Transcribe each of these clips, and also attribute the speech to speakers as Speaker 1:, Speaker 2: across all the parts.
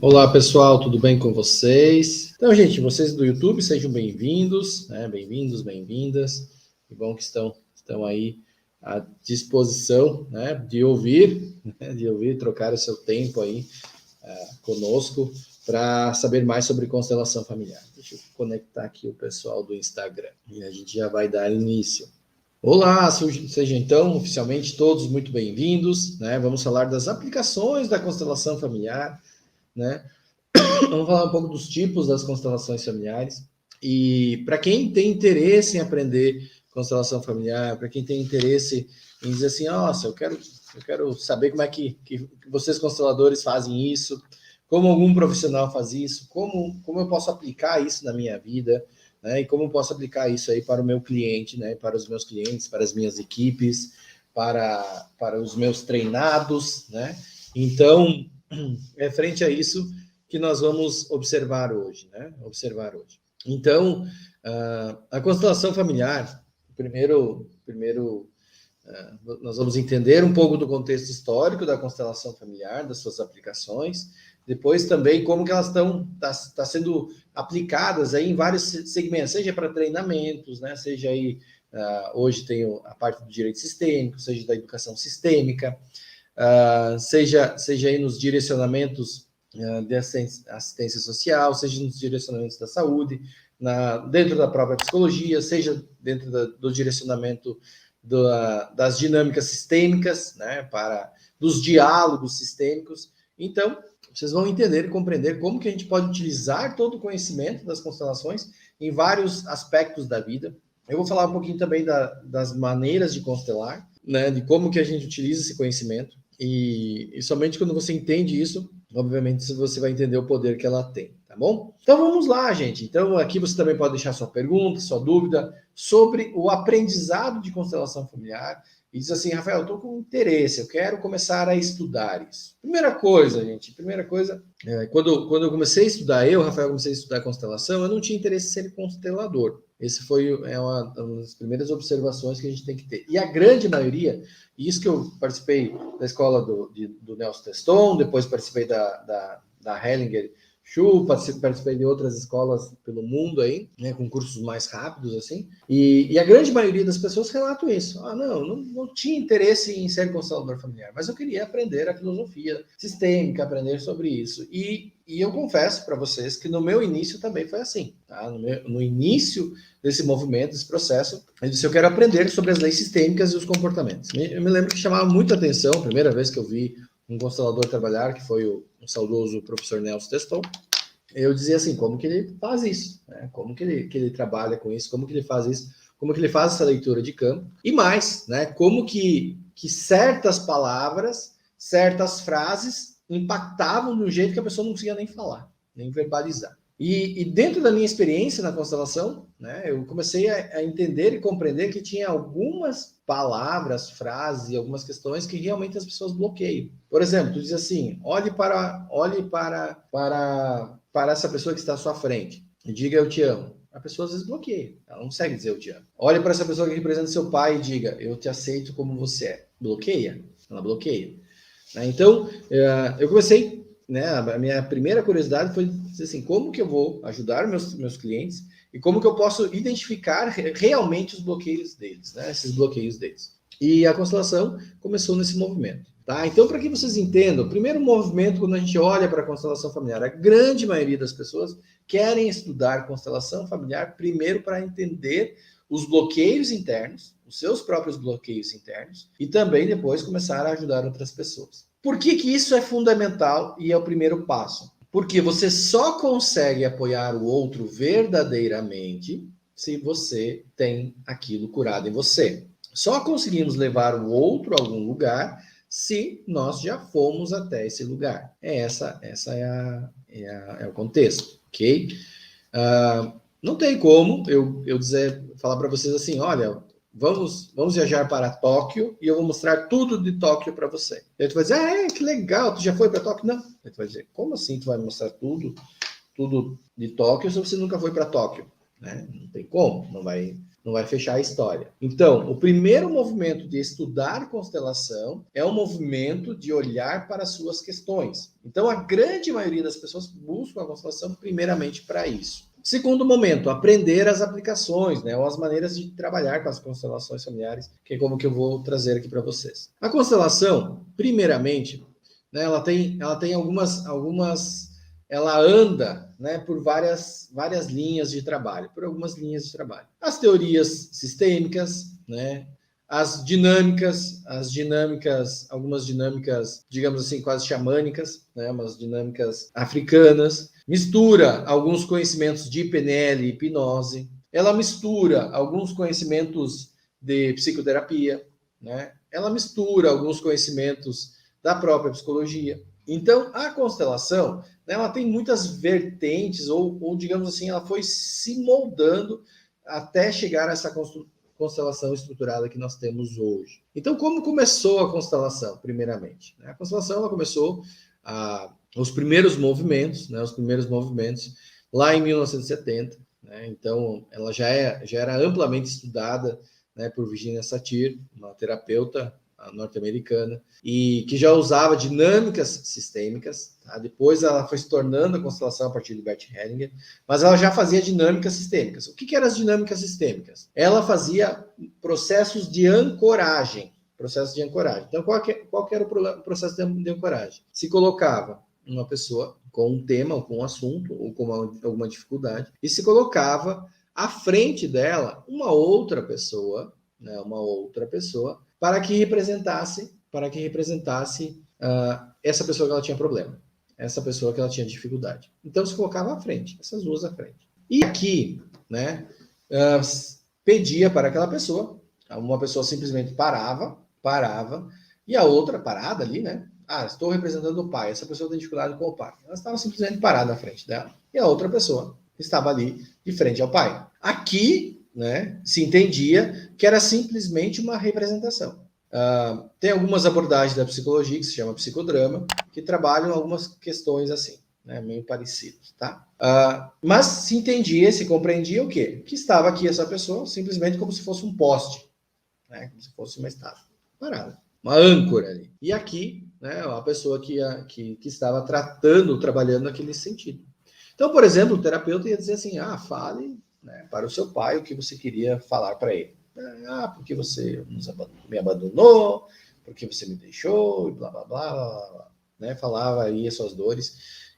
Speaker 1: Olá pessoal, tudo bem com vocês? Então, gente, vocês do YouTube, sejam bem-vindos, né? Bem-vindos, bem-vindas. Que bom que estão aí à disposição, né? De ouvir, trocar o seu tempo aí conosco para saber mais sobre constelação familiar. Deixa eu conectar aqui o pessoal do Instagram e a gente já vai dar início. Olá, sejam então oficialmente todos muito bem-vindos, né? Vamos falar das aplicações da constelação familiar, né? Vamos falar um pouco dos tipos das constelações familiares. E para quem tem interesse em aprender constelação familiar, para quem tem interesse em dizer assim, nossa, eu quero saber como é que vocês consteladores fazem isso, como algum profissional faz isso, como eu posso aplicar isso na minha vida, né? E como eu posso aplicar isso aí para o meu cliente, né? Para os meus clientes, para as minhas equipes, para os meus treinados, né? Então, frente a isso que nós vamos observar hoje, né? Então, a constelação familiar, primeiro nós vamos entender um pouco do contexto histórico da constelação familiar, das suas aplicações, depois também como que elas tá sendo aplicadas aí em vários segmentos, seja para treinamentos, né? Seja aí, hoje tem a parte do direito sistêmico, seja da educação sistêmica, seja aí nos direcionamentos de assistência social, seja nos direcionamentos da saúde, dentro da própria psicologia, seja dentro do direcionamento das dinâmicas sistêmicas, né, dos diálogos sistêmicos. Então, vocês vão entender e compreender como que a gente pode utilizar todo o conhecimento das constelações em vários aspectos da vida. Eu vou falar um pouquinho também das maneiras de constelar, né, de como que a gente utiliza esse conhecimento. E somente quando você entende isso, obviamente você vai entender o poder que ela tem, tá bom? Então vamos lá, gente. Então aqui você também pode deixar sua pergunta, sua dúvida sobre o aprendizado de constelação familiar. E diz assim, Rafael, eu estou com interesse, eu quero começar a estudar isso. Primeira coisa, quando eu comecei a estudar, Rafael, comecei a estudar constelação, eu não tinha interesse em ser constelador. Esse foi uma das primeiras observações que a gente tem que ter. E a grande maioria, e isso que eu participei da escola do Nelson Teston, depois participei da Hellinger Schuh, participei de outras escolas pelo mundo aí, né, com cursos mais rápidos, assim, e a grande maioria das pessoas relatam isso. Não tinha interesse em ser constelador familiar, mas eu queria aprender a filosofia sistêmica, aprender sobre isso. E eu confesso para vocês que no meu início também foi assim, tá? No início desse movimento, desse processo, eu disse, eu quero aprender sobre as leis sistêmicas e os comportamentos. Eu me lembro que chamava muita atenção, a primeira vez que eu vi um constelador trabalhar, que foi o saudoso professor Nelson Teston, eu dizia assim, como que ele faz isso? Né? Como que ele trabalha com isso? Como que ele faz isso? Como que ele faz essa leitura de campo? E mais, né? Como que certas palavras, certas frases impactavam de um jeito que a pessoa não conseguia nem falar, nem verbalizar. E dentro da minha experiência na constelação, né, eu comecei a entender e compreender que tinha algumas palavras, frases e algumas questões que realmente as pessoas bloqueiam. Por exemplo, tu diz assim, olhe para essa pessoa que está à sua frente e diga eu te amo. A pessoa às vezes bloqueia, ela não consegue dizer eu te amo. Olhe para essa pessoa que representa seu pai e diga eu te aceito como você é. Bloqueia, ela bloqueia. Então, eu comecei, né, a minha primeira curiosidade foi dizer assim, como que eu vou ajudar meus clientes e como que eu posso identificar realmente os bloqueios deles, né, esses bloqueios deles. E a constelação começou nesse movimento. Tá? Então, para que vocês entendam, o primeiro movimento, quando a gente olha para a constelação familiar, a grande maioria das pessoas querem estudar constelação familiar primeiro para entender os bloqueios internos, os seus próprios bloqueios internos, e também depois começar a ajudar outras pessoas. Por que isso é fundamental e é o primeiro passo? Porque você só consegue apoiar o outro verdadeiramente se você tem aquilo curado em você. Só conseguimos levar o outro a algum lugar se nós já fomos até esse lugar. Essa é o contexto, ok? Não tem como eu falar para vocês assim, olha, vamos viajar para Tóquio e eu vou mostrar tudo de Tóquio para você. E aí tu vai dizer, que legal, tu já foi para Tóquio? Não. Aí tu vai dizer, como assim tu vai mostrar tudo de Tóquio se você nunca foi para Tóquio? Né? Não tem como, não vai não vai fechar a história. Então, o primeiro movimento de estudar constelação é um movimento de olhar para as suas questões. Então, a grande maioria das pessoas buscam a constelação primeiramente para isso. Segundo momento, aprender as aplicações, né, ou as maneiras de trabalhar com as constelações familiares, que é como que eu vou trazer aqui para vocês. A constelação, primeiramente, né, ela tem ela anda, né, por várias linhas de trabalho, por algumas linhas de trabalho. As teorias sistêmicas, né, algumas dinâmicas, digamos assim, quase xamânicas, né, umas dinâmicas africanas, mistura alguns conhecimentos de PNL e hipnose, ela mistura alguns conhecimentos de psicoterapia, né, ela mistura alguns conhecimentos da própria psicologia. Então, a constelação, né, ela tem muitas vertentes, ou digamos assim, ela foi se moldando até chegar a essa constelação estruturada que nós temos hoje. Então, como começou a constelação, primeiramente? A constelação ela começou os primeiros movimentos, né, lá em 1970. Né, então, ela já era amplamente estudada, né, por Virginia Satir, uma terapeuta norte-americana, e que já usava dinâmicas sistêmicas. Tá? Depois ela foi se tornando a constelação a partir de Bert Hellinger, mas ela já fazia dinâmicas sistêmicas. O que eram as dinâmicas sistêmicas? Ela fazia processos de ancoragem. Então, qual que era o processo de ancoragem? Se colocava uma pessoa com um tema, ou com um assunto, ou com alguma dificuldade, e se colocava à frente dela uma outra pessoa, né, para que representasse essa pessoa que ela tinha problema, essa pessoa que ela tinha dificuldade. Então, se colocava à frente, essas duas à frente. E aqui, né, pedia para aquela pessoa, uma pessoa simplesmente parava, e a outra parada ali, né? Estou representando o pai, essa pessoa tem dificuldade com o pai. Ela estava simplesmente parada na frente dela, e a outra pessoa estava ali de frente ao pai. Aqui, né, se entendia que era simplesmente uma representação. Tem algumas abordagens da psicologia, que se chama psicodrama, que trabalham algumas questões assim, né, meio parecidas, tá? Mas se entendia, se compreendia o quê? Que estava aqui essa pessoa simplesmente como se fosse um poste, né, como se fosse uma estátua parada, uma âncora ali. E aqui, né, a pessoa que estava trabalhando naquele sentido. Então, por exemplo, o terapeuta ia dizer assim, fale, né, para o seu pai o que você queria falar para ele. Porque você me abandonou, porque você me deixou, e blá, blá, blá, blá, blá, né? Falava aí as suas dores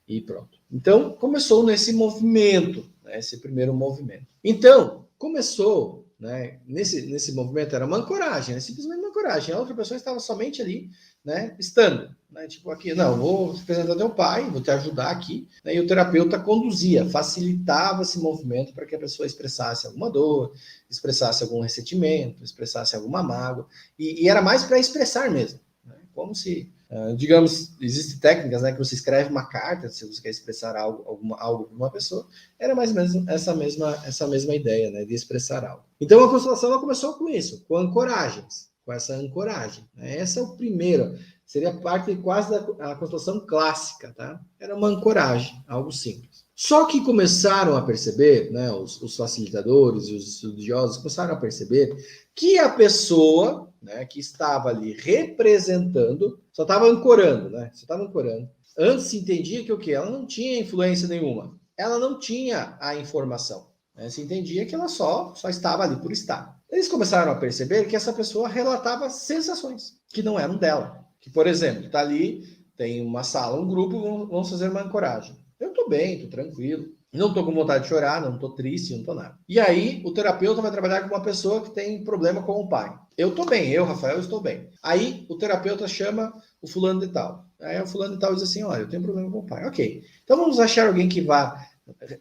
Speaker 1: e pronto. Então, começou nesse movimento, né, esse primeiro movimento. Então, começou, né, nesse movimento, era uma ancoragem, né, simplesmente uma ancoragem. A outra pessoa estava somente ali, né, estando. Né, tipo aqui, não, vou representar teu pai, vou te ajudar aqui. Né, e o terapeuta conduzia, facilitava esse movimento para que a pessoa expressasse alguma dor, expressasse algum ressentimento, expressasse alguma mágoa. E era mais para expressar mesmo. Né, como se, digamos, existem técnicas, né, que você escreve uma carta, se você quer expressar algo para uma pessoa, era mais ou menos essa mesma ideia, né, de expressar algo. Então a constelação ela começou com isso, com ancoragens, com essa ancoragem. Né, essa é o primeiro. Seria parte quase da constelação clássica, tá? Era uma ancoragem, algo simples. Só que começaram a perceber, né, os facilitadores e os estudiosos começaram a perceber que a pessoa, né, que estava ali representando, só estava ancorando, né? Só estava ancorando. Antes se entendia que o quê? Ela não tinha influência nenhuma. Ela não tinha a informação. Né? Se entendia que ela só estava ali por estar. Eles começaram a perceber que essa pessoa relatava sensações que não eram dela. Que, por exemplo, está ali, tem uma sala, um grupo, vamos fazer uma ancoragem. Eu estou bem, estou tranquilo, não estou com vontade de chorar, não estou triste, não estou nada. E aí, o terapeuta vai trabalhar com uma pessoa que tem problema com o pai. Eu estou bem, Rafael, estou bem. Aí, o terapeuta chama o fulano de tal. Aí, o fulano de tal diz assim, olha, eu tenho problema com o pai. Ok, então vamos achar alguém que vá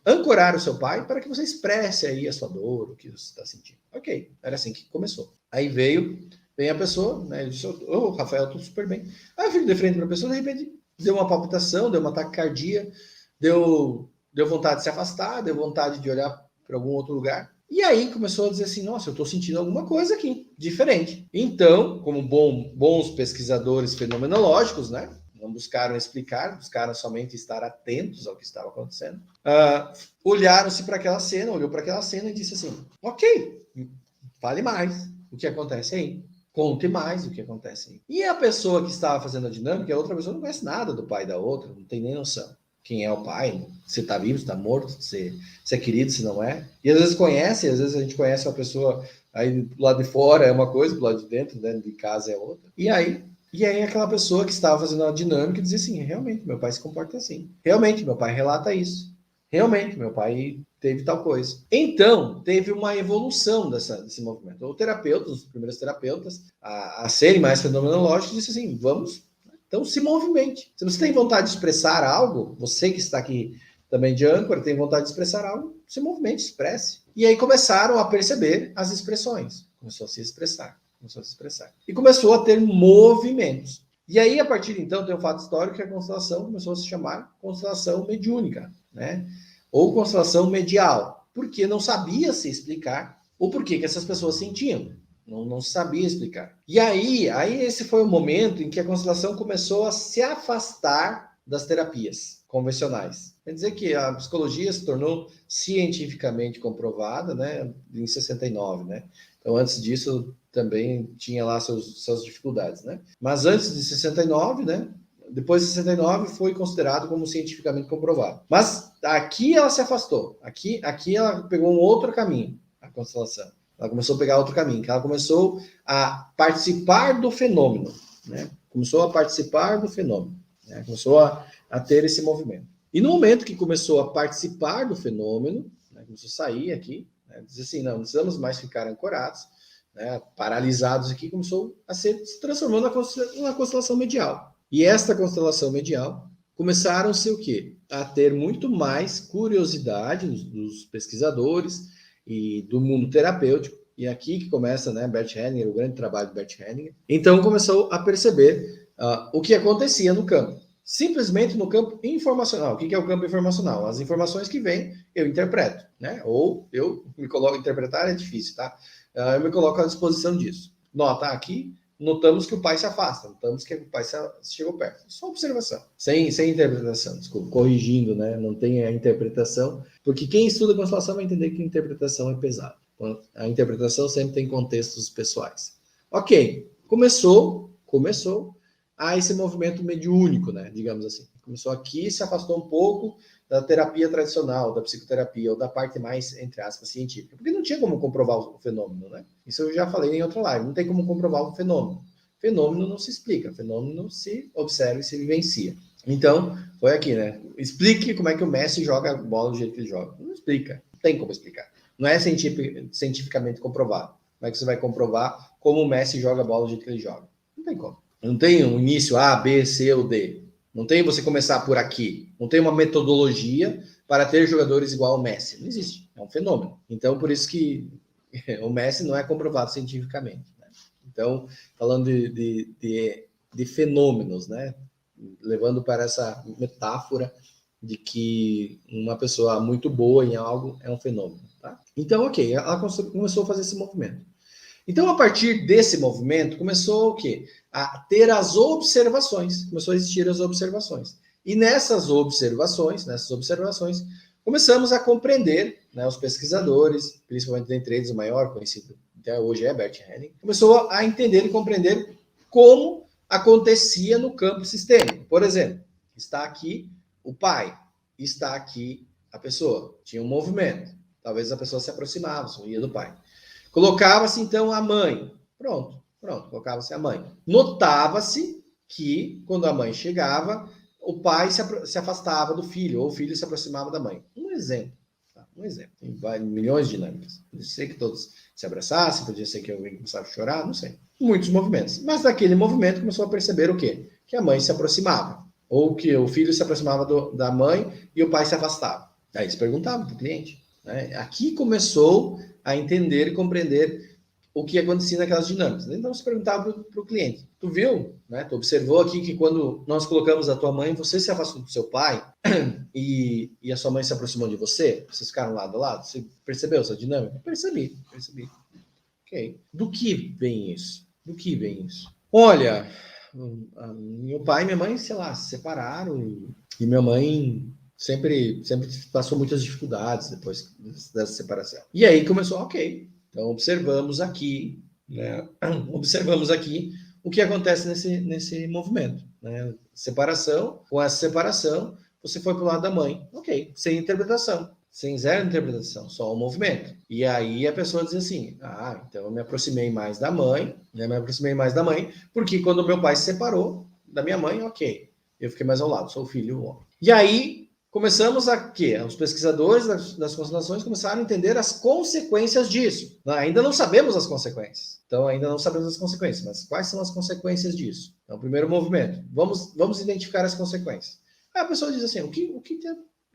Speaker 1: ancorar o seu pai para que você expresse aí a sua dor, o que você está sentindo. Ok, era assim que começou. Aí vem a pessoa, né? Ele disse, Rafael, tô super bem. Aí eu fico de frente para a pessoa, de repente deu uma palpitação, deu uma taquicardia, deu vontade de se afastar, deu vontade de olhar para algum outro lugar. E aí começou a dizer assim, nossa, eu estou sentindo alguma coisa aqui, diferente. Então, como bons pesquisadores fenomenológicos, né? não buscaram explicar, buscaram somente estar atentos ao que estava acontecendo. Olharam-se para aquela cena, olhou para aquela cena e disse assim, ok, fale mais o que acontece aí. Conte mais o que acontece aí. E a pessoa que estava fazendo a dinâmica, a outra pessoa não conhece nada do pai da outra, não tem nem noção. Quem é o pai, se está vivo, se está morto, se é querido, se não é. E às vezes conhece, às vezes a gente conhece uma pessoa aí do lado de fora é uma coisa, do lado de dentro, dentro de casa é outra. E aí aquela pessoa que estava fazendo a dinâmica dizia assim, realmente, meu pai se comporta assim. Realmente, meu pai relata isso. Realmente, meu pai teve tal coisa. Então, teve uma evolução desse movimento. O terapeuta, os primeiros terapeutas, a serem mais fenomenológicos, disse assim, vamos, então se movimente. Se você tem vontade de expressar algo, você que está aqui também de âncora, tem vontade de expressar algo, se movimente, expresse. E aí começaram a perceber as expressões. Começou a se expressar. E começou a ter movimentos. E aí, a partir de então, tem um fato histórico que a constelação começou a se chamar constelação mediúnica, né? Ou constelação medial, porque não sabia se explicar o porquê que essas pessoas sentiam. Não sabia explicar. E aí esse foi o momento em que a constelação começou a se afastar das terapias convencionais. Quer dizer que a psicologia se tornou cientificamente comprovada, né, em 69, né? Então, antes disso, também tinha lá suas dificuldades, né? Mas antes de 69, né? Depois de 69 foi considerado como cientificamente comprovado. Mas aqui ela se afastou. Aqui ela pegou um outro caminho, a constelação. Ela começou a pegar outro caminho, que ela começou a participar do fenômeno, né? Começou a participar do fenômeno, né? Começou a ter esse movimento. E no momento que começou a participar do fenômeno, né? Começou a sair aqui, né? Diz assim, não precisamos mais ficar ancorados, né? Paralisados aqui, começou a se transformando na constelação medial. E esta constelação medial começaram-se o quê? A ter muito mais curiosidade dos pesquisadores e do mundo terapêutico. E aqui que começa, né, Bert Hellinger, o grande trabalho de Bert Hellinger. Então começou a perceber o que acontecia no campo. Simplesmente no campo informacional. O que é o campo informacional? As informações que vêm, eu interpreto, né? Ou eu me coloco, interpretar é difícil, tá? Eu me coloco à disposição disso. Nota aqui, notamos que o pai se afasta, notamos que o pai chegou perto. Só observação, sem interpretação, desculpa, corrigindo, né? Não tem a interpretação, porque quem estuda constelação vai entender que a interpretação é pesada. A interpretação sempre tem contextos pessoais. Ok, começou a esse movimento mediúnico, né? Digamos assim. Começou aqui, se afastou um pouco da terapia tradicional, da psicoterapia, ou da parte mais, entre aspas, científica. Porque não tinha como comprovar o fenômeno, né? Isso eu já falei em outra live. Não tem como comprovar o fenômeno. Fenômeno não se explica. Fenômeno se observa e se vivencia. Então, foi aqui, né? Explique como é que o Messi joga a bola do jeito que ele joga. Não explica. Não tem como explicar. Não é cientificamente comprovado. Como é que você vai comprovar como o Messi joga a bola do jeito que ele joga? Não tem como. Não tem um início A, B, C ou D. Não tem você começar por aqui. Não tem uma metodologia para ter jogadores igual ao Messi. Não existe. É um fenômeno. Então, por isso que o Messi não é comprovado cientificamente. Né? Então, falando de fenômenos, né? Levando para essa metáfora de que uma pessoa muito boa em algo é um fenômeno. Tá? Então, ok, ela começou a fazer esse movimento. Então, a partir desse movimento, começou o quê? A ter as observações. Começou a existir as observações. E nessas observações, começamos a compreender, né, os pesquisadores, principalmente dentre eles o maior conhecido até hoje é Bert Hellinger, começou a entender e compreender como acontecia no campo sistêmico. Por exemplo, está aqui o pai, está aqui a pessoa. Tinha um movimento. Talvez a pessoa se aproximava, ia do pai. Colocava-se, então, a mãe. Pronto, colocava-se a mãe. Notava-se que, quando a mãe chegava, o pai se afastava do filho, ou o filho se aproximava da mãe. Um exemplo. Tá? Um exemplo. Tem milhões de dinâmicas. Podia ser que todos se abraçassem, podia ser que alguém começasse a chorar, não sei. Muitos movimentos. Mas daquele movimento começou a perceber o quê? Que a mãe se aproximava. Ou que o filho se aproximava da mãe e o pai se afastava. Aí se perguntava para o cliente. Né? Aqui começou a entender e compreender o que acontecia naquelas dinâmicas. Então, se perguntava para o cliente, tu viu, né? Tu observou aqui que quando nós colocamos a tua mãe, você se afastou do seu pai e a sua mãe se aproximou de você? Vocês ficaram lado a lado? Você percebeu essa dinâmica? Percebi. Ok. Do que vem isso? Olha, meu pai e minha mãe, sei lá, se separaram e minha mãe sempre passou muitas dificuldades depois dessa separação. E aí começou, ok, então observamos aqui, né? Observamos aqui o que acontece nesse movimento, né? Separação, com essa separação, você foi para o lado da mãe, ok, sem interpretação. Sem zero interpretação, só o movimento. E aí a pessoa diz assim, então eu me aproximei mais da mãe, né? Me aproximei mais da mãe, porque quando meu pai se separou da minha mãe, ok, eu fiquei mais ao lado, sou o filho, o homem. E aí começamos a quê? Os pesquisadores das constelações começaram a entender as consequências disso. Ainda não sabemos as consequências. Então, ainda não sabemos as consequências, mas quais são as consequências disso? Então, primeiro movimento. Vamos identificar as consequências. Aí a pessoa diz assim, o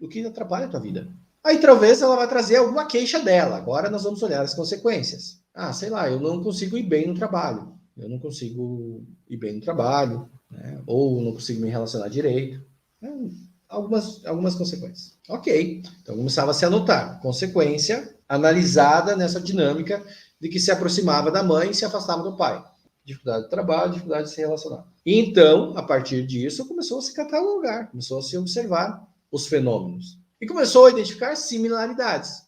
Speaker 1: que atrapalha a tua vida? Aí talvez ela vai trazer alguma queixa dela. Agora nós vamos olhar as consequências. Sei lá, eu não consigo ir bem no trabalho. Eu não consigo ir bem no trabalho, né? Ou não consigo me relacionar direito. Algumas consequências. Ok, então começava a se anotar. Consequência analisada nessa dinâmica de que se aproximava da mãe e se afastava do pai. Dificuldade de trabalho, dificuldade de se relacionar. E então, a partir disso, começou a se catalogar, começou a se observar os fenômenos. E começou a identificar similaridades.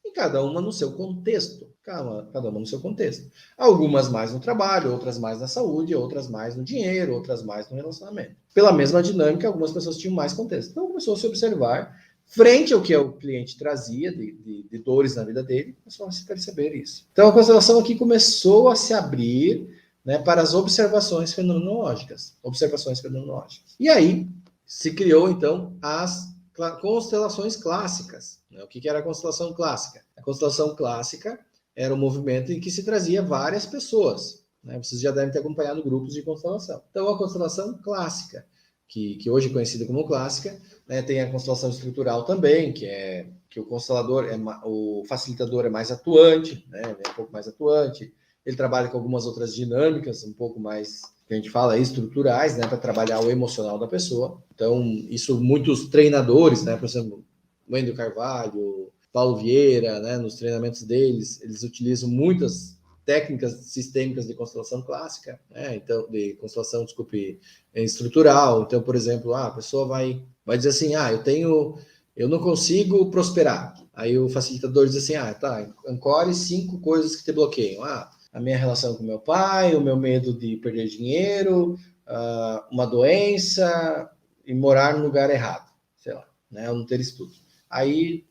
Speaker 1: E cada uma no seu contexto. Cada uma no seu contexto. Algumas mais no trabalho, outras mais na saúde, outras mais no dinheiro, outras mais no relacionamento. Pela mesma dinâmica, algumas pessoas tinham mais contexto. Então começou a se observar, frente ao que o cliente trazia de dores na vida dele, começou a se perceber isso. Então a constelação aqui começou a se abrir, né, para as observações fenomenológicas. E aí se criou, então, as constelações clássicas. O que era a constelação clássica? A constelação clássica era um movimento em que se trazia várias pessoas. Vocês já devem ter acompanhado grupos de constelação. Então, a constelação clássica, que hoje é conhecida como clássica, né, tem a constelação estrutural também, que o constelador, o facilitador é mais atuante, né, ele é um pouco mais atuante. Ele trabalha com algumas outras dinâmicas, um pouco mais, que a gente fala, estruturais, né, para trabalhar o emocional da pessoa. Então, isso muitos treinadores, né, por exemplo, Wendel Carvalho, Paulo Vieira, né, nos treinamentos deles, eles utilizam muitas técnicas sistêmicas de constelação clássica, né, então, estrutural. Então, por exemplo, a pessoa vai dizer assim, eu não consigo prosperar. Aí o facilitador diz assim, ancore 5 coisas que te bloqueiam. A minha relação com meu pai, o meu medo de perder dinheiro, uma doença e morar no lugar errado, sei lá, né? Ou não ter estudo. Aí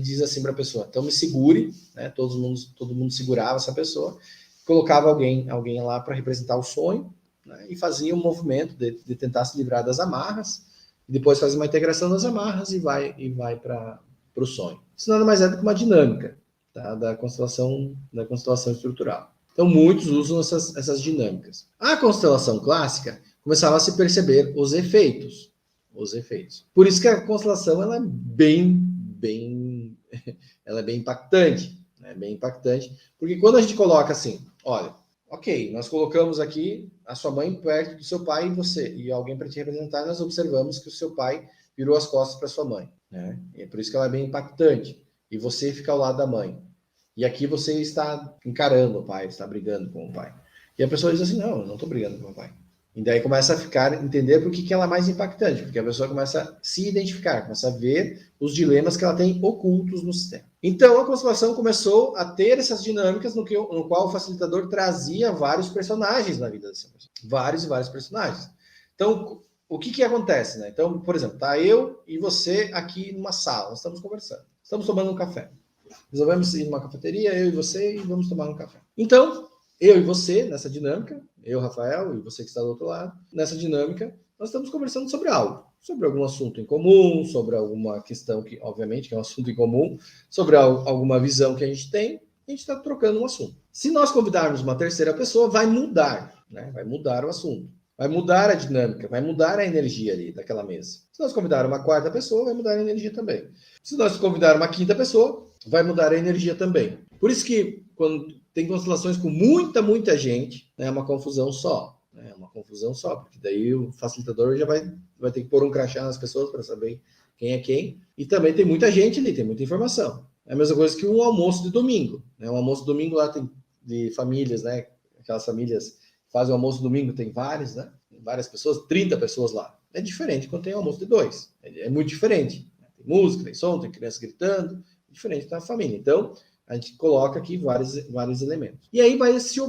Speaker 1: diz assim para a pessoa, então me segure, né? Todo mundo segurava essa pessoa, colocava alguém lá para representar o sonho, né? E fazia um movimento de tentar se livrar das amarras, e depois fazia uma integração das amarras e vai para o sonho. Isso nada mais é do que uma dinâmica, tá? da constelação estrutural. Então, muitos usam essas dinâmicas. A constelação clássica começava a se perceber os efeitos. Por isso que a constelação ela é bem impactante. Né? Bem impactante. Porque quando a gente coloca assim, olha, ok, nós colocamos aqui a sua mãe perto do seu pai e alguém para te representar, nós observamos que o seu pai virou as costas para sua mãe. Né? E é por isso que ela é bem impactante. E você fica ao lado da mãe. E aqui você está encarando o pai, está brigando com o pai. E a pessoa diz assim, não, eu não estou brigando com o pai. E daí começa a entender por que ela é mais impactante, porque a pessoa começa a se identificar, começa a ver os dilemas que ela tem ocultos no sistema. Então a constelação começou a ter essas dinâmicas no qual o facilitador trazia vários personagens na vida dessa pessoa. Vários e vários personagens. Então, o que acontece, né? Então, por exemplo, tá eu e você aqui numa sala, nós estamos conversando, estamos tomando um café. Resolvemos ir numa cafeteria, eu e você, e vamos tomar um café. Então, eu e você, nessa dinâmica, eu, Rafael, e você que está do outro lado, nessa dinâmica, nós estamos conversando sobre algo, sobre algum assunto em comum, sobre alguma questão que, obviamente, que é um assunto em comum, sobre alguma visão que a gente tem, a gente está trocando um assunto. Se nós convidarmos uma terceira pessoa, vai mudar, né? Vai mudar o assunto. Vai mudar a dinâmica, vai mudar a energia ali daquela mesa. Se nós convidarmos uma quarta pessoa, vai mudar a energia também. Se nós convidarmos uma quinta pessoa, vai mudar a energia também. Por isso que quando tem constelações com muita gente, né, é uma confusão só. É uma confusão só, porque daí o facilitador já vai ter que pôr um crachá nas pessoas para saber quem é quem. E também tem muita gente ali, tem muita informação. É a mesma coisa que um almoço de domingo. Né? Um almoço de domingo lá tem de famílias, né? Aquelas famílias faz o almoço domingo, tem vários, né? Várias pessoas, 30 pessoas lá. É diferente quando tem almoço de 2. É muito diferente. Tem música, tem som, tem criança gritando, é diferente da família. Então, a gente coloca aqui vários elementos. E aí foi se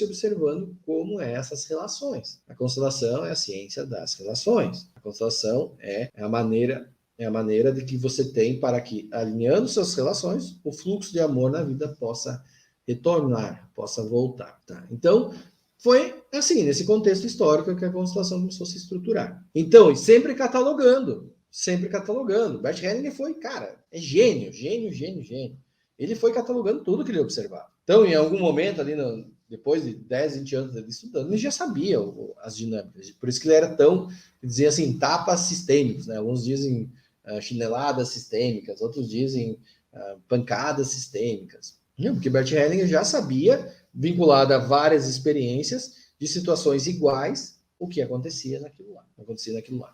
Speaker 1: observando como essas relações. A constelação é a ciência das relações. A constelação é a maneira de que você tem para que, alinhando suas relações, o fluxo de amor na vida possa retornar, possa voltar. Tá? Então, foi assim, nesse contexto histórico que a constelação começou a se estruturar. Então, sempre catalogando. Bert Hellinger foi, cara, é gênio. Ele foi catalogando tudo que ele observava. Então, em algum momento ali, depois de 10, 20 anos dele estudando, ele já sabia as dinâmicas. Por isso que ele era tão, dizia assim, tapas sistêmicos, né? Alguns dizem chineladas sistêmicas, outros dizem pancadas sistêmicas. Porque Bert Hellinger já sabia, vinculado a várias experiências de situações iguais, o que acontecia naquilo lá.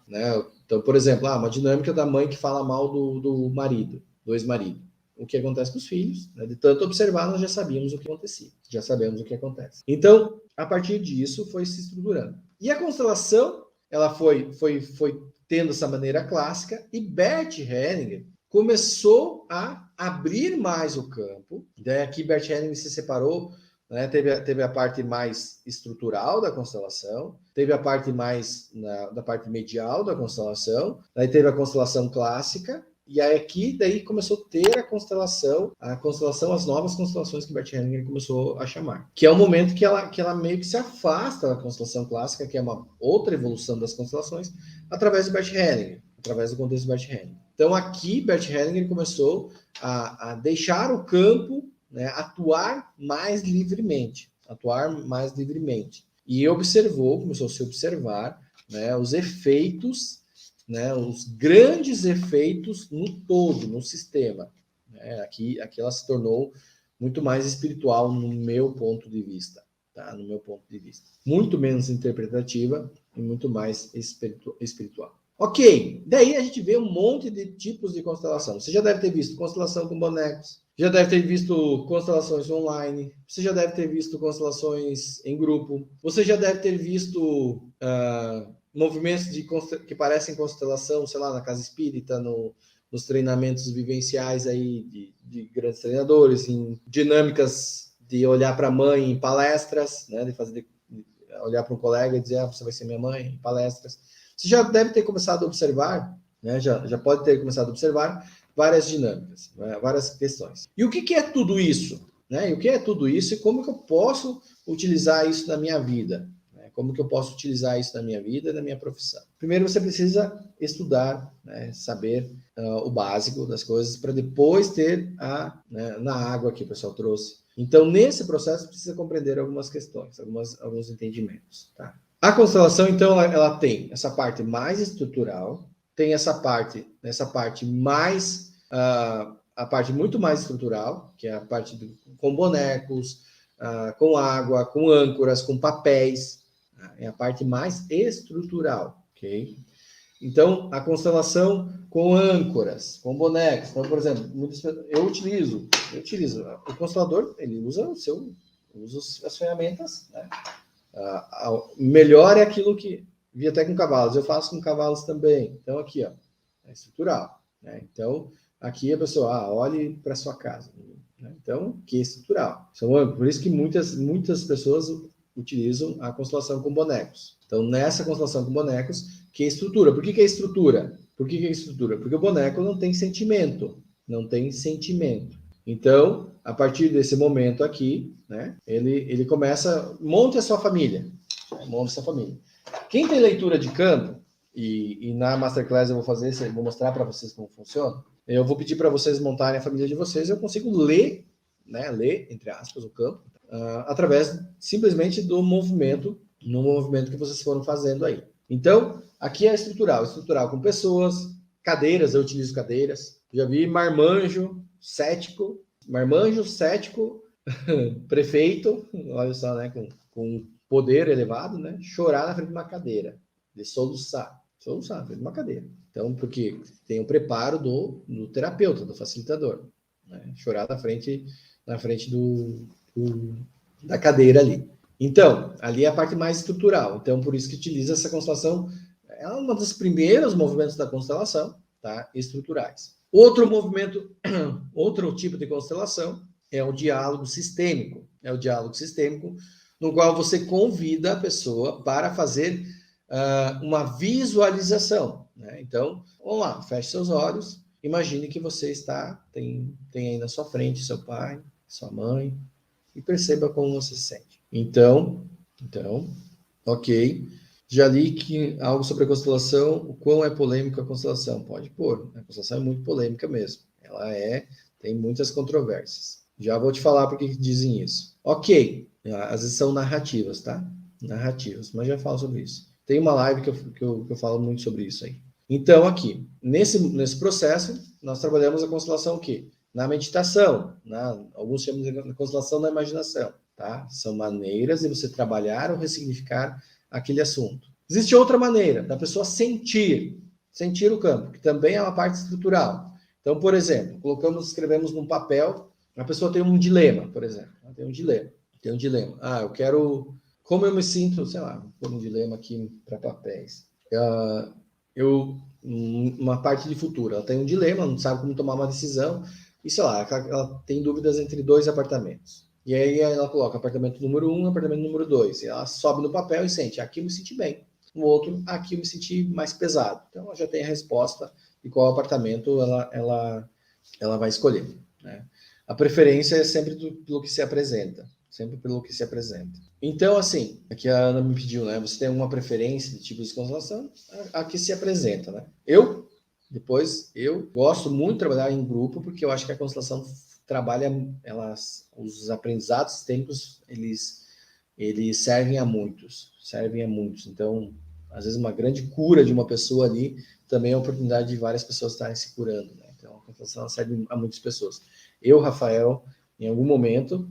Speaker 1: Né? Então, por exemplo, uma dinâmica da mãe que fala mal do marido, do ex-marido. O que acontece com os filhos, né? De tanto observar, nós já sabíamos o que acontecia, já sabemos o que acontece. Então, a partir disso, foi se estruturando. E a constelação, ela foi tendo essa maneira clássica, e Bert Hellinger começou a abrir mais o campo. Aqui Bert Hellinger se separou, né? Teve a parte mais estrutural da constelação, teve a parte mais da parte medial da constelação, aí teve a constelação clássica, e aí aqui daí começou a ter a constelação, as novas constelações que Bert Hellinger começou a chamar. Que é o momento que ela meio que se afasta da constelação clássica, que é uma outra evolução das constelações, através de Bert Hellinger, através do contexto de Bert Hellinger. Então aqui Bert Hellinger começou a deixar o campo, né, atuar mais livremente. E começou a se observar, né, os efeitos, né, os grandes efeitos no todo, no sistema. Aqui ela se tornou muito mais espiritual no meu ponto de vista. Tá? No meu ponto de vista. Muito menos interpretativa e muito mais espiritual. Ok, daí a gente vê um monte de tipos de constelação. Você já deve ter visto constelação com bonecos, já deve ter visto constelações online, você já deve ter visto constelações em grupo, você já deve ter visto movimentos que parecem constelação, sei lá, na casa espírita, nos treinamentos vivenciais aí de grandes treinadores, em dinâmicas de olhar para a mãe em palestras, né, de olhar para um colega e dizer, você vai ser minha mãe, em palestras. Você já deve ter começado a observar, né, já pode ter começado a observar várias dinâmicas, né, várias questões. E o que é tudo isso? Né? E o que é tudo isso e como que eu posso utilizar isso na minha vida? Né? Como que eu posso utilizar isso na minha vida e na minha profissão? Primeiro você precisa estudar, né, saber o básico das coisas para depois ter na água que o pessoal trouxe. Então, nesse processo, precisa compreender algumas questões, alguns entendimentos. Tá? A constelação, então, ela tem essa parte mais estrutural, tem essa parte mais, a parte muito mais estrutural, que é a parte com bonecos, com água, com âncoras, com papéis, é a parte mais estrutural, ok? Então, a constelação com âncoras, com bonecos. Então, por exemplo, eu utilizo. O constelador, ele usa as ferramentas, né? Melhor é aquilo que vi até com cavalos. Eu faço com cavalos também. Então, aqui, ó, é estrutural. Né? Então, aqui a pessoa, olhe para sua casa. Né? Então, que é estrutural. Por isso que muitas pessoas utilizam a constelação com bonecos. Então, nessa constelação com bonecos, que é estrutura. Por que é estrutura? Porque o boneco não tem sentimento. Então, a partir desse momento aqui, né, ele começa, monte a sua família. Quem tem leitura de campo, e na Masterclass eu vou mostrar para vocês como funciona, eu vou pedir para vocês montarem a família de vocês, eu consigo ler, entre aspas, o campo, através simplesmente do movimento, no movimento que vocês foram fazendo aí. Então, aqui é estrutural com pessoas, cadeiras, eu utilizo cadeiras, já vi marmanjo, cético, prefeito, olha só, né, com poder elevado, né, chorar na frente de uma cadeira, de soluçar na frente de uma cadeira. Então, porque tem o preparo do terapeuta, do facilitador, né, chorar na frente da cadeira ali. Então, ali é a parte mais estrutural. Então, por isso que utiliza essa constelação. É uma dos primeiros movimentos da constelação, tá? Estruturais. Outro movimento, outro tipo de constelação é o diálogo sistêmico. É o diálogo sistêmico, no qual você convida a pessoa para fazer uma visualização, né? Então, vamos lá, feche seus olhos, imagine que você tem aí na sua frente seu pai, sua mãe, e perceba como você se sente. Então, ok. Já li que algo sobre a constelação, o quão é polêmica a constelação. Pode pôr, a constelação é muito polêmica mesmo. Tem muitas controvérsias. Já vou te falar por que dizem isso. Ok, às vezes são narrativas, tá? Narrativas, mas já falo sobre isso. Tem uma live que eu falo muito sobre isso aí. Então, aqui, nesse processo, nós trabalhamos a constelação o quê? Na meditação, alguns chamam de constelação da imaginação, tá? São maneiras de você trabalhar ou ressignificar aquele assunto. Existe outra maneira, da pessoa sentir o campo, que também é uma parte estrutural. Então, por exemplo, escrevemos num papel, a pessoa tem um dilema, por exemplo. Tem um dilema. Eu quero... Como eu me sinto, sei lá, vou pôr um dilema aqui para papéis. Uma parte de futuro, ela tem um dilema, não sabe como tomar uma decisão, e sei lá, ela tem dúvidas entre 2 apartamentos. E aí ela coloca apartamento número 1, apartamento número 2. E ela sobe no papel e sente, aqui eu me senti bem. No outro, aqui eu me senti mais pesado. Então ela já tem a resposta de qual apartamento ela vai escolher, né? A preferência é sempre pelo que se apresenta. Sempre pelo que se apresenta. Então, assim, aqui a Ana me pediu, né? Você tem alguma preferência de tipo de constelação? A que se apresenta, né? Eu gosto muito de trabalhar em grupo, porque eu acho que a constelação trabalha, os aprendizados sistêmicos, eles servem a muitos. Então, às vezes uma grande cura de uma pessoa ali também é a oportunidade de várias pessoas estarem se curando, né? Então, a constelação serve a muitas pessoas. Eu, Rafael, em algum momento,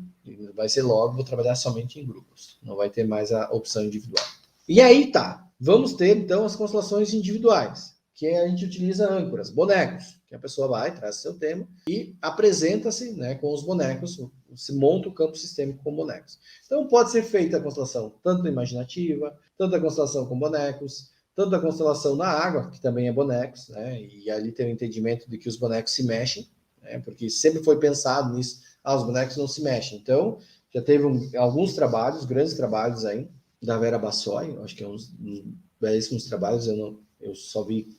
Speaker 1: vai ser logo, vou trabalhar somente em grupos. Não vai ter mais a opção individual. E aí tá, vamos ter então as constelações individuais, que a gente utiliza âncoras, bonecos, que a pessoa vai, traz seu tema e apresenta-se, né, com os bonecos, se monta o campo sistêmico com bonecos. Então pode ser feita a constelação tanto imaginativa, tanto a constelação com bonecos, tanto a constelação na água, que também é bonecos, né, e ali tem o entendimento de que os bonecos se mexem, né, porque sempre foi pensado nisso, os bonecos não se mexem. Então, já teve alguns trabalhos, grandes trabalhos aí, da Vera Bassoi, acho que é uns belíssimos trabalhos, eu só vi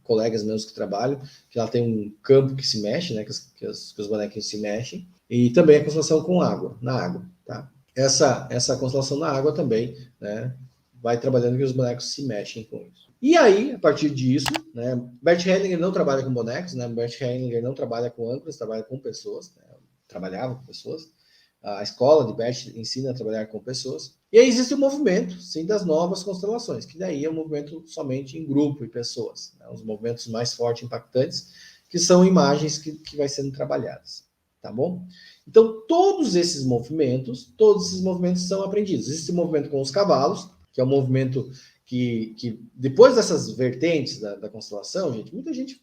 Speaker 1: colegas meus que trabalham, que ela tem um campo que se mexe, né, que os bonequinhos se mexem, e também a constelação com água, na água, tá? Essa constelação na água também, né, vai trabalhando que os bonecos se mexem com isso. E aí, a partir disso, né, Bert Hellinger não trabalha com bonecos, né, Bert Hellinger não trabalha com âncoras, trabalha com pessoas, né, trabalhava com pessoas. A escola de Bert ensina a trabalhar com pessoas. E aí existe o movimento, sim, das novas constelações, que daí é um movimento somente em grupo e pessoas, né? Os movimentos mais fortes, impactantes, que são imagens que vai sendo trabalhadas, tá bom? Então, todos esses movimentos são aprendidos. Existe o movimento com os cavalos, que é um movimento que depois dessas vertentes da constelação,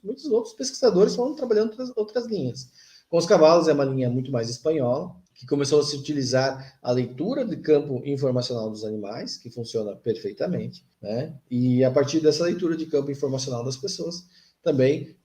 Speaker 1: muitos outros pesquisadores foram trabalhando outras linhas. Com os cavalos é uma linha muito mais espanhola, que começou a se utilizar a leitura de campo informacional dos animais, que funciona perfeitamente, né? E a partir dessa leitura de campo informacional das pessoas, também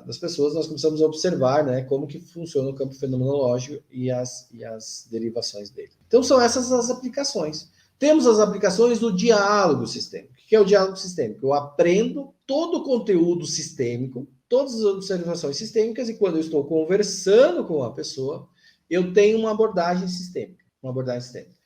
Speaker 1: das pessoas, nós começamos a observar, né, como que funciona o campo fenomenológico e as derivações dele. Então são essas as aplicações. Temos as aplicações do diálogo sistêmico. O que é o diálogo sistêmico? Eu aprendo todo o conteúdo sistêmico, todas as observações sistêmicas, e quando eu estou conversando com a pessoa, eu tenho uma abordagem sistêmica. Eu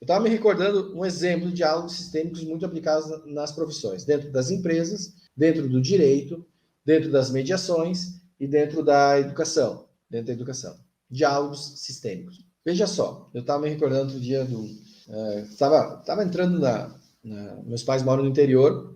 Speaker 1: estava me recordando um exemplo de diálogos sistêmicos muito aplicados nas profissões, dentro das empresas, dentro do direito, dentro das mediações e dentro da educação. Diálogos sistêmicos. Veja só, eu estava me recordando outro dia estava entrando meus pais moram no interior,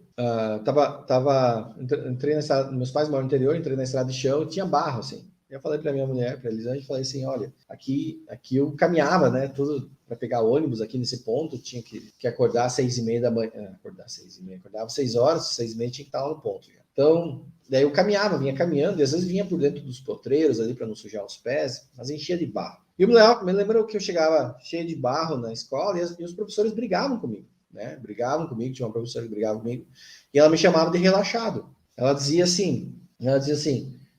Speaker 1: meus pais moram no interior, entrei na estrada de chão e tinha barro, assim. Eu falei para minha mulher, para Elisângela, falei assim, olha, aqui eu caminhava, né, tudo para pegar ônibus aqui nesse ponto, tinha que acordar às 6h30 da manhã, acordava 6 horas, 6h30 tinha que estar lá no ponto. Já. Então, daí eu vinha caminhando, e às vezes vinha por dentro dos potreiros ali para não sujar os pés, mas enchia de barro. E eu me lembro que eu chegava cheio de barro na escola e os professores brigavam comigo, né? Brigavam comigo, tinha uma professora que brigava comigo, e ela me chamava de relaxado. Ela dizia assim,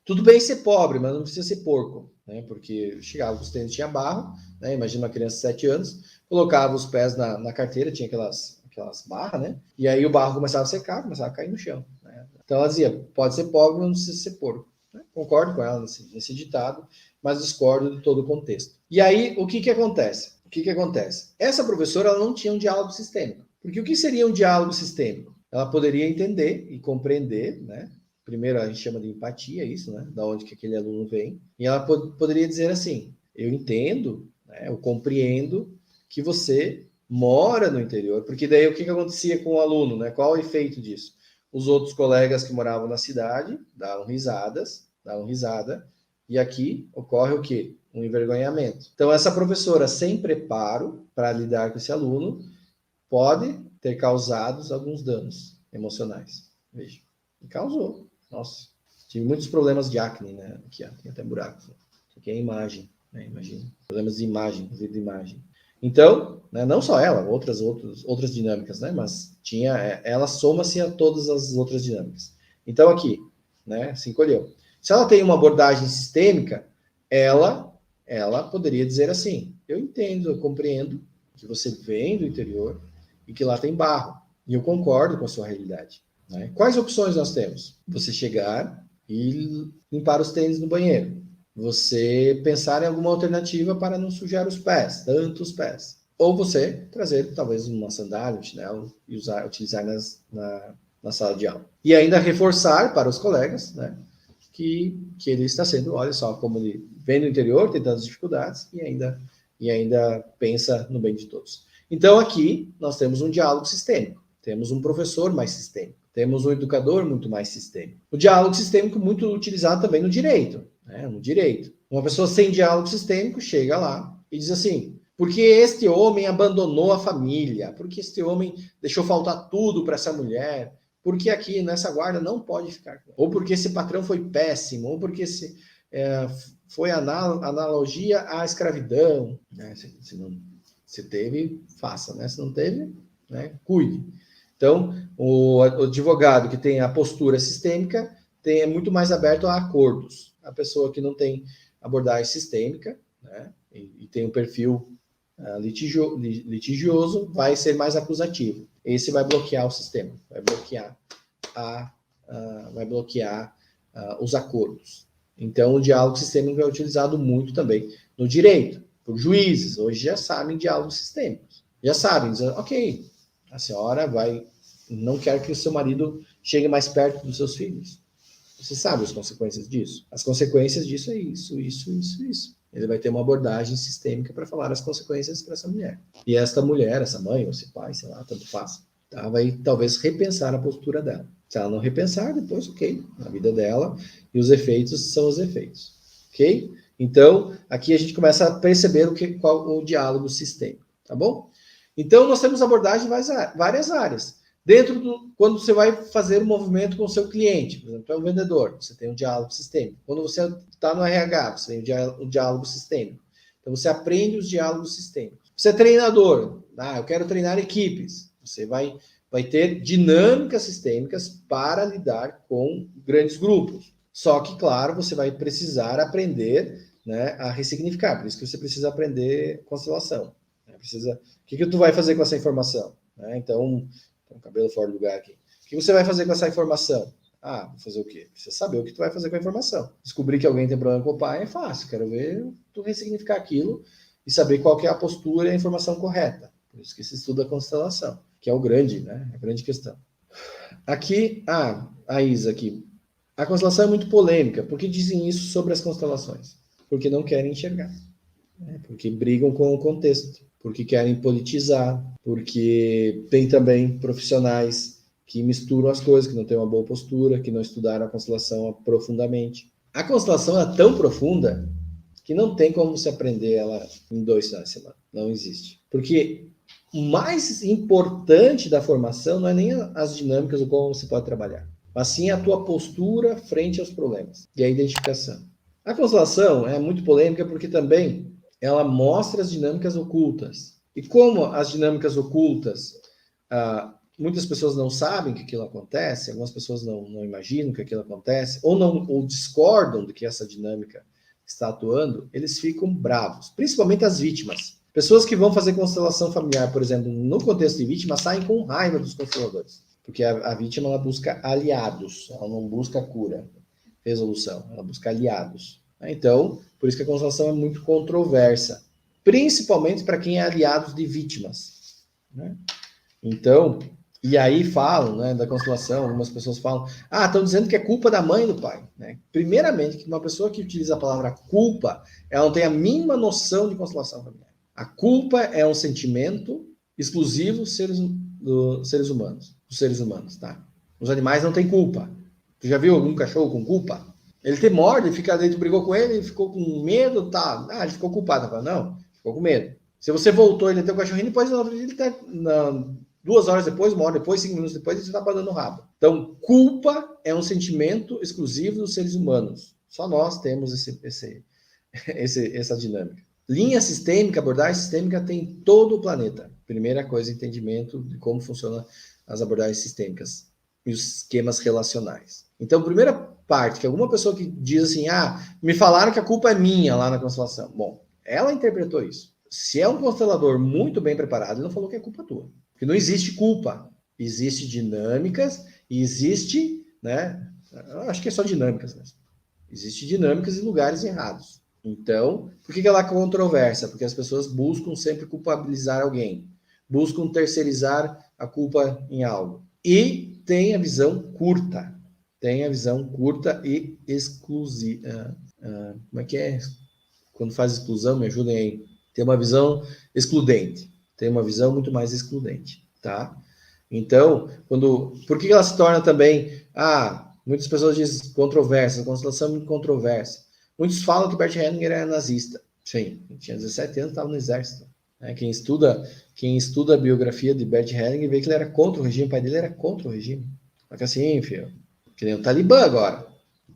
Speaker 1: tudo bem ser pobre, mas não precisa ser porco, né? Porque chegava os tênis, tinha barro, né? Imagina uma criança de 7 anos, colocava os pés na carteira, tinha aquelas barras, né? E aí o barro começava a secar, começava a cair no chão, né? Então ela dizia, pode ser pobre, mas não precisa ser porco. Né? Concordo com ela nesse ditado, mas discordo de todo o contexto. E aí, o que acontece? Essa professora ela não tinha um diálogo sistêmico. Porque o que seria um diálogo sistêmico? Ela poderia entender e compreender, né? Primeiro a gente chama de empatia isso, né? Da onde que aquele aluno vem. E ela poderia dizer assim, eu entendo, né? Eu compreendo que você mora no interior, porque daí o que acontecia com o aluno, né? Qual o efeito disso? Os outros colegas que moravam na cidade davam risada, e aqui ocorre o quê? Um envergonhamento. Então, essa professora sem preparo para lidar com esse aluno pode ter causado alguns danos emocionais. Veja, e causou. Nossa, tive muitos problemas de acne, né? Aqui, ó, tem até buracos. Isso aqui é imagem, né? Imagina. Problemas de imagem, de imagem. Então, né, não só ela, outras dinâmicas, né? Mas ela soma-se a todas as outras dinâmicas. Então, aqui, né? Se encolheu. Se ela tem uma abordagem sistêmica, ela poderia dizer assim: eu entendo, eu compreendo que você vem do interior e que lá tem barro. E eu concordo com a sua realidade. Né? Quais opções nós temos? Você chegar e limpar os tênis no banheiro. Você pensar em alguma alternativa para não sujar os pés, tanto os pés. Ou você trazer talvez uma sandália, um chinelo e utilizar na sala de aula. E ainda reforçar para os colegas, né, que ele está sendo, olha só, como ele vem do interior, tem tantas dificuldades e ainda pensa no bem de todos. Então, aqui, nós temos um diálogo sistêmico. Temos um professor mais sistêmico. Temos um educador muito mais sistêmico. O diálogo sistêmico muito utilizado também no direito. Né? No direito. Uma pessoa sem diálogo sistêmico chega lá e diz assim, porque este homem abandonou a família? Porque este homem deixou faltar tudo para essa mulher? Porque aqui nessa guarda não pode ficar. Ou porque esse patrão foi péssimo, ou porque foi analogia à escravidão. Né? Se teve, faça. Né? Se não teve, né? Cuide. Então, o advogado que tem a postura sistêmica é muito mais aberto a acordos. A pessoa que não tem abordagem sistêmica, né? e tem um perfil litigioso, vai ser mais acusativo. Esse vai bloquear o sistema, vai bloquear os acordos. Então, o diálogo sistêmico é utilizado muito também no direito, por juízes. Hoje já sabem diálogos sistêmicos. Já sabem, dizem, ok, a senhora não quer que o seu marido chegue mais perto dos seus filhos. Você sabe as consequências disso? As consequências disso é isso. Ele vai ter uma abordagem sistêmica para falar as consequências para essa mulher. E esta mulher, essa mãe, ou esse pai, sei lá, tanto faz, tá? Vai talvez repensar a postura dela. Se ela não repensar, depois, ok, na vida dela, e os efeitos são os efeitos. Ok? Então, aqui a gente começa a perceber qual o diálogo sistêmico, tá bom? Então, nós temos abordagem em várias áreas. Quando você vai fazer um movimento com o seu cliente, por exemplo, é um vendedor, você tem um diálogo sistêmico. Quando você está no RH, você tem um diálogo sistêmico. Então, você aprende os diálogos sistêmicos. Você é treinador, eu quero treinar equipes. Você vai ter dinâmicas sistêmicas para lidar com grandes grupos. Só que, claro, você vai precisar aprender, né, a ressignificar. Por isso que você precisa aprender constelação. O que tu vai fazer com essa informação? Então, tem um cabelo fora do lugar aqui. O que você vai fazer com essa informação? Vou fazer o quê? Precisa saber o que tu vai fazer com a informação. Descobrir que alguém tem problema com o pai é fácil. Quero ver tu ressignificar aquilo e saber qual que é a postura e a informação correta. Por isso que se estuda a constelação, que é o grande, né? A grande questão. Aqui, a Isa aqui. A constelação é muito polêmica. Por que dizem isso sobre as constelações? Porque não querem enxergar. Porque brigam com o contexto. Porque querem politizar, porque tem também profissionais que misturam as coisas, que não têm uma boa postura, que não estudaram a constelação profundamente. A constelação é tão profunda que não tem como você aprender ela em 2 finais de semana. Não existe. Porque o mais importante da formação não é nem as dinâmicas ou como você pode trabalhar, mas sim a tua postura frente aos problemas e a identificação. A constelação é muito polêmica porque também ela mostra as dinâmicas ocultas. E como as dinâmicas ocultas, muitas pessoas não sabem que aquilo acontece, algumas pessoas não imaginam que aquilo acontece, ou discordam de que essa dinâmica está atuando, eles ficam bravos, principalmente as vítimas. Pessoas que vão fazer constelação familiar, por exemplo, no contexto de vítima, saem com raiva dos consteladores. Porque a vítima, ela busca aliados, ela não busca cura, resolução, ela busca aliados. Então, por isso que a constelação é muito controversa, principalmente para quem é aliado de vítimas, né? Então, e aí falam, né, da constelação, algumas pessoas falam, estão dizendo que é culpa da mãe e do pai, né? Primeiramente, que uma pessoa que utiliza a palavra culpa, ela não tem a mínima noção de constelação familiar. A culpa é um sentimento exclusivo dos seres humanos, tá? Os animais não têm culpa. Tu já viu algum cachorro com culpa? Ele te morde, fica dentro, brigou com ele ficou com medo, tá? Ele ficou culpado. Não, ficou com medo. Se você voltou, ele tem o cachorrinho, depois ele tá 2 horas depois, 1 hora depois, 5 minutos depois, ele está badando o rabo. Então, culpa é um sentimento exclusivo dos seres humanos. Só nós temos essa dinâmica. Linha sistêmica, abordagem sistêmica tem todo o planeta. Primeira coisa, entendimento de como funcionam as abordagens sistêmicas e os esquemas relacionais. Então, primeira parte, que alguma pessoa que diz assim, me falaram que a culpa é minha lá na constelação. Bom, ela interpretou isso. Se é um constelador muito bem preparado, ele não falou que é culpa tua. Porque não existe culpa. Existe dinâmicas e existe, né? Eu acho que é só dinâmicas mesmo. Existe dinâmicas em lugares errados. Então, por que ela é controversa? Porque as pessoas buscam sempre culpabilizar alguém. Buscam terceirizar a culpa em algo. E tem a visão curta. Tem a visão curta e exclusiva. Como é que é? Quando faz exclusão, me ajudem aí. Tem uma visão excludente. Tem uma visão muito mais excludente, tá? Então, por que ela se torna também... muitas pessoas dizem controversa, a constelação é muito controversa. Muitos falam que Bert Hellinger era nazista. Sim, tinha 17 anos, estava no exército. Quem estuda a biografia de Bert Hellinger vê que ele era contra o regime, o pai dele era contra o regime. Só que assim, filho, que nem o Talibã agora.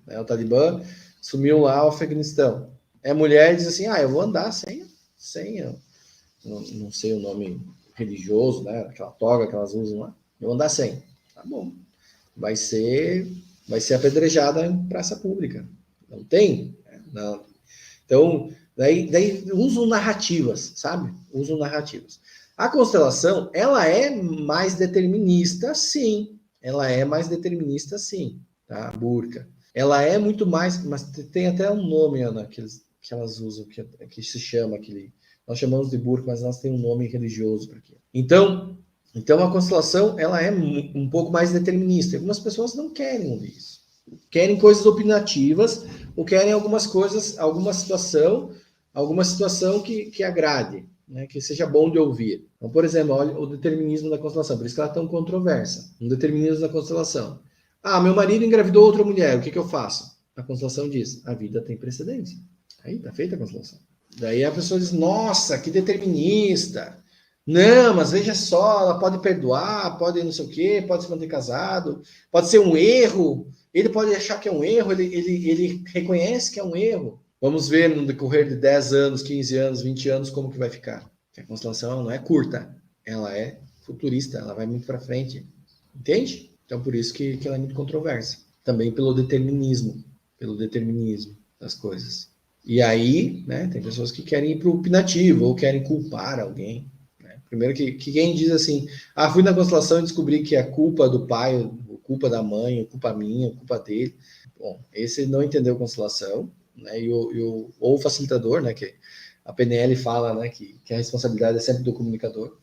Speaker 1: O Talibã sumiu lá o Afeganistão. A mulher diz assim, eu vou andar sem não sei o nome religioso, né? Aquela toga que elas usam lá. Eu vou andar sem. Tá bom. Vai ser apedrejada em praça pública. Não tem? Não. Então, daí usam narrativas, sabe? Usam narrativas. A constelação, ela é mais determinista, sim. Ela é mais determinista, sim. Tá? Burka. Ela é muito mais, mas tem até um nome, Ana, que elas usam, que se chama aquele... Nós chamamos de burka, mas elas têm um nome religioso para aquilo. Então, a constelação, ela é um pouco mais determinista. Algumas pessoas não querem ouvir isso. Querem coisas opinativas ou querem alguma situação que agrade, né, que seja bom de ouvir. Então, por exemplo, olha o determinismo da constelação, por isso que ela é tão controversa. O determinismo da constelação. Meu marido engravidou outra mulher, o que eu faço? A constelação diz, a vida tem precedência. Aí, tá feita a constelação. Daí a pessoa diz, nossa, que determinista. Não, mas veja só, ela pode perdoar, pode não sei o quê, pode se manter casado, pode ser um erro, ele pode achar que é um erro, ele reconhece que é um erro. Vamos ver no decorrer de 10 anos, 15 anos, 20 anos, como que vai ficar. Porque a constelação não é curta, ela é futurista, ela vai muito para frente. Entende? Então, por isso que ela é muito controversa. Também pelo determinismo das coisas. E aí, né, tem pessoas que querem ir para o opinativo ou querem culpar alguém. Né? Primeiro que quem diz assim, fui na constelação e descobri que é culpa do pai, culpa da mãe, culpa minha, culpa dele. Bom, esse não entendeu constelação, né? Ou o facilitador, né, que a PNL fala, né, que a responsabilidade é sempre do comunicador.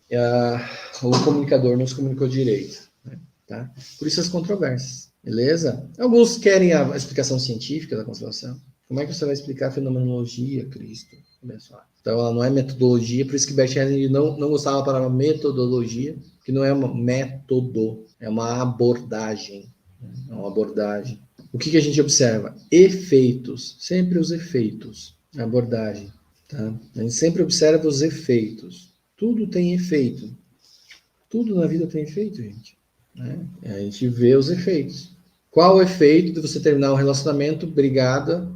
Speaker 1: O comunicador não se comunicou direito. Né? Tá? Por isso as controvérsias, beleza? Alguns querem a explicação científica da constelação. Como é que você vai explicar a fenomenologia, Cristo? Então, ela não é metodologia, por isso que Bert Hellinger não gostava da palavra metodologia, que não é uma método, é uma abordagem. É uma abordagem. O que a gente observa? Efeitos. Sempre os efeitos. Abordagem. Tá? A gente sempre observa os efeitos. Tudo tem efeito. Tudo na vida tem efeito, gente. Né? A gente vê os efeitos. Qual o efeito de você terminar um relacionamento brigada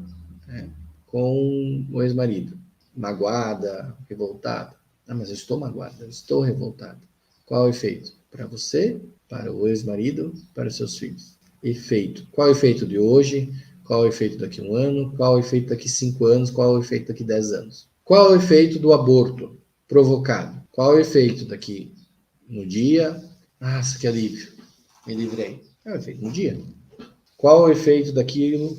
Speaker 1: com o ex-marido? magoada, revoltada. Ah, mas eu estou magoada, eu estou revoltada. Qual o efeito? Para você, para o ex-marido, para os seus filhos. Efeito. Qual é o efeito de hoje? Qual é o efeito daqui a 1 ano? Qual é o efeito daqui a 5 anos? Qual é o efeito daqui a 10 anos? Qual é o efeito do aborto provocado? Qual é o efeito daqui no dia? Nossa, que alívio. Me livrei. É o efeito no dia. Qual é o efeito daquilo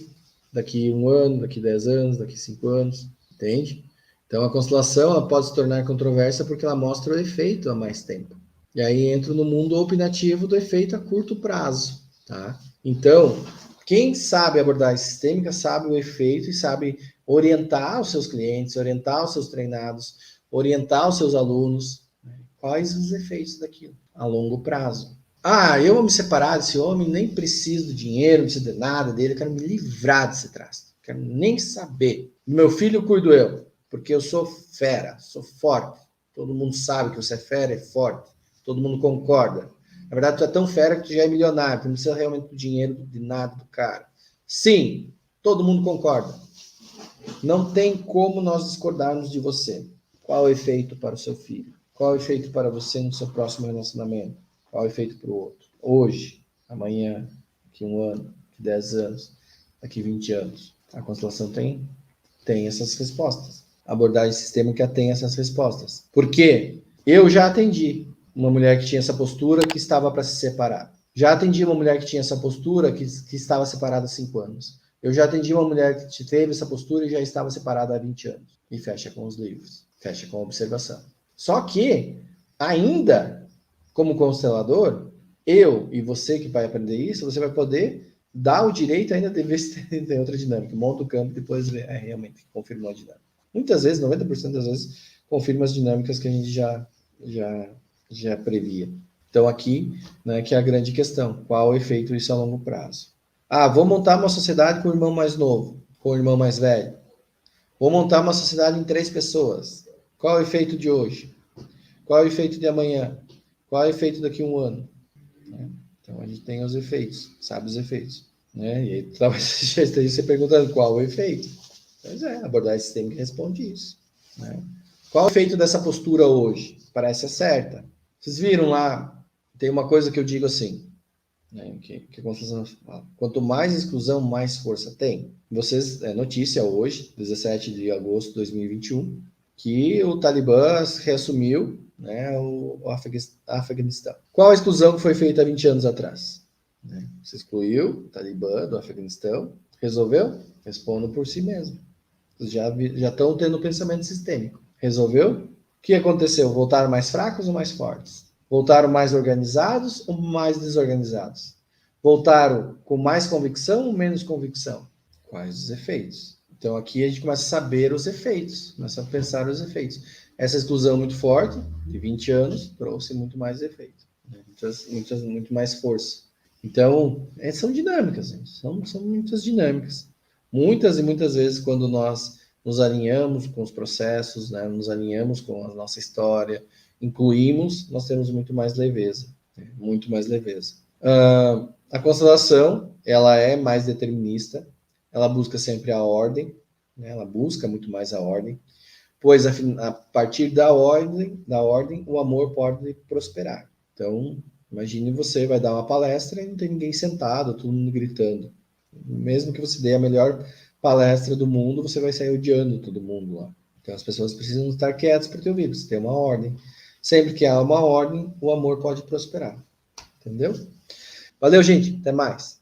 Speaker 1: daqui a 1 ano, daqui a 10 anos, daqui a 5 anos? Entende? Então, a constelação ela pode se tornar controversa porque ela mostra o efeito há mais tempo. E aí entra no mundo opinativo do efeito a curto prazo, tá? Então, quem sabe abordagem sistêmica sabe o efeito e sabe orientar os seus clientes, orientar os seus treinados, orientar os seus alunos, né? Quais os efeitos daquilo a longo prazo. Ah, eu vou me separar desse homem, nem preciso do dinheiro, não preciso de nada dele, eu quero me livrar desse trasto. Quero nem saber. Meu filho cuido eu, porque eu sou fera, sou forte. Todo mundo sabe que você é fera, é forte. Todo mundo concorda. Na verdade, tu é tão fera que tu já é milionário, tu não precisa realmente do dinheiro de nada do cara. Sim, todo mundo concorda. Não tem como nós discordarmos de você. Qual é o efeito para o seu filho? Qual é o efeito para você no seu próximo relacionamento? Qual é o efeito para o outro? Hoje, amanhã, daqui 1 ano, daqui 10 anos, daqui 20 anos. A constelação tem essas respostas. A abordagem sistêmica tem essas respostas. Por quê? Eu já atendi uma mulher que tinha essa postura que estava para se separar. Já atendi uma mulher que tinha essa postura que estava separada há 5 anos. Eu já atendi uma mulher que teve essa postura e já estava separada há 20 anos. E fecha com os livros, fecha com a observação. Só que, ainda, como constelador, eu e você que vai aprender isso, você vai poder dar o direito ainda de ver se tem outra dinâmica. Monta o campo e depois vê, realmente confirmou a dinâmica. Muitas vezes, 90% das vezes, confirma as dinâmicas que a gente já previa. Então, aqui, né, que é a grande questão. Qual o efeito isso a longo prazo? Ah, vou montar uma sociedade com o irmão mais novo, com o irmão mais velho. Vou montar uma sociedade em 3 pessoas. Qual é o efeito de hoje? Qual é o efeito de amanhã? Qual é o efeito daqui a 1 ano? Então, a gente tem os efeitos, sabe os efeitos. Né? E aí, talvez você esteja perguntando qual o efeito. Pois é, a abordagem sistêmica responde isso. Né? Qual é o efeito dessa postura hoje? Parece a certa. Vocês viram lá, tem uma coisa que eu digo assim, né, que a Constituição fala. Quanto mais exclusão, mais força tem. Vocês, notícia hoje, 17 de agosto de 2021, que o Talibã reassumiu, né, o Afeganistão. Qual a exclusão que foi feita há 20 anos atrás? Né? Se excluiu o Talibã do Afeganistão, resolveu? Respondo por si mesmo. Já estão tendo pensamento sistêmico. Resolveu? O que aconteceu? Voltaram mais fracos ou mais fortes? Voltaram mais organizados ou mais desorganizados? Voltaram com mais convicção ou menos convicção? Quais os efeitos? Então aqui a gente começa a saber os efeitos, começa a pensar os efeitos. Essa exclusão muito forte, de 20 anos, trouxe muito mais efeito, né? Muito mais força. Então, são dinâmicas, gente. São muitas dinâmicas. Muitas e muitas vezes, quando nós nos alinhamos com os processos, né, nos alinhamos com a nossa história, incluímos, nós temos muito mais leveza, né? Muito mais leveza. A constelação, ela é mais determinista, ela busca sempre a ordem, né? Ela busca muito mais a ordem, pois a partir da ordem, o amor pode prosperar. Então, imagine você vai dar uma palestra e não tem ninguém sentado, todo mundo gritando. Mesmo que você dê a melhor palestra do mundo, você vai sair odiando todo mundo lá. Então as pessoas precisam estar quietas para te ouvir, você tem uma ordem. Sempre que há uma ordem, o amor pode prosperar. Entendeu? Valeu, gente. Até mais.